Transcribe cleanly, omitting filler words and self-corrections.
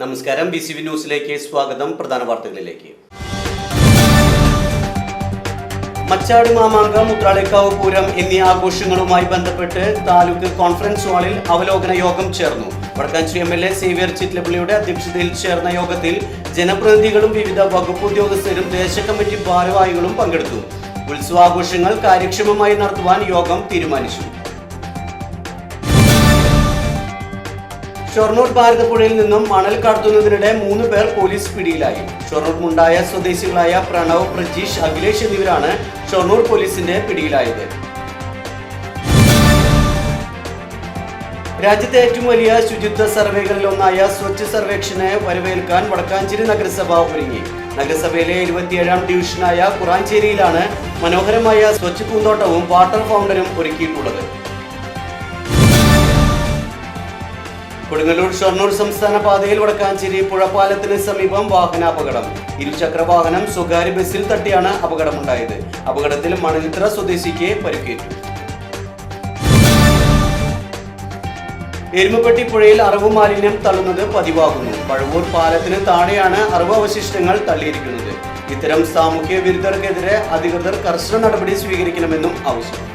നമസ്കാരം, BCV ന്യൂസിലേക്ക് സ്വാഗതം. പ്രധാന വാർത്തകളിലേക്ക്. മച്ചാട് മാമാങ്കം, ഉത്രാളിക്കാവ് പൂരം എന്നീ ആഘോഷങ്ങളുമായി ബന്ധപ്പെട്ട് താലൂക്ക് കോൺഫറൻസ് ഹാളിൽ അവലോകന യോഗം ചേർന്നു. വടക്കാഞ്ചേരി MLA സേവ്യർ ചിറ്റലപ്പള്ളിയുടെ അധ്യക്ഷതയിൽ ചേർന്ന യോഗത്തിൽ ജനപ്രതിനിധികളും വിവിധ വകുപ്പ് ഉദ്യോഗസ്ഥരും ദേശകമ്മിറ്റി ഭാരവാഹികളും പങ്കെടുത്തു. ഉത്സവാഘോഷങ്ങൾ കാര്യക്ഷമമായി നടത്തുവാൻ യോഗം തീരുമാനിച്ചു. ഷൊർണൂർ ഭാരതപ്പുഴയിൽ നിന്നും മണൽ കടത്തുന്നതിനിടെ 3 പേർ പോലീസ് പിടിയിലായി. ഷൊർണൂർ മുണ്ടായ സ്വദേശികളായ പ്രണവ്, പ്രജീഷ്, അഖിലേഷ് എന്നിവരാണ് ഷൊർണൂർ പോലീസിന്റെ പിടിയിലായത്. രാജ്യത്തെ ഏറ്റവും വലിയ ശുചിത്വ സർവേകളിൽ ഒന്നായ സ്വച്ഛ് സർവേക്ഷനെ വരവേൽക്കാൻ വടക്കാഞ്ചേരി നഗരസഭ ഒരുങ്ങി. നഗരസഭയിലെ 27ാം ഡിവിഷനായ കുറാഞ്ചേരിയിലാണ് മനോഹരമായ സ്വച്ഛ് പൂന്തോട്ടവും വാട്ടർ ഫൗണ്ടനും ഒരുക്കിയിട്ടുള്ളത്. കൊടുങ്ങല്ലൂർ ഷൊർണൂർ സംസ്ഥാന പാതയിൽ വടക്കാഞ്ചേരി പുഴപ്പാലത്തിന് സമീപം വാഹനാപകടം. ഇരുചക്ര വാഹനം സ്വകാര്യ ബസ്സിൽ തട്ടിയാണ് അപകടമുണ്ടായത്. അപകടത്തിൽ മണലിത്ര സ്വദേശിക്ക് പരിക്കേറ്റു. എരുമപ്പെട്ടി പുഴയിൽ അറവ് മാലിന്യം തള്ളുന്നത് പതിവാകുന്നു. പഴവൂർ പാലത്തിന് താഴെയാണ് അറവ് അവശിഷ്ടങ്ങൾ തള്ളിയിരിക്കുന്നത്. ഇത്തരം സാമൂഹ്യ വിരുദ്ധർക്കെതിരെ അധികൃതർ കർശന നടപടി സ്വീകരിക്കണമെന്നും ആവശ്യം.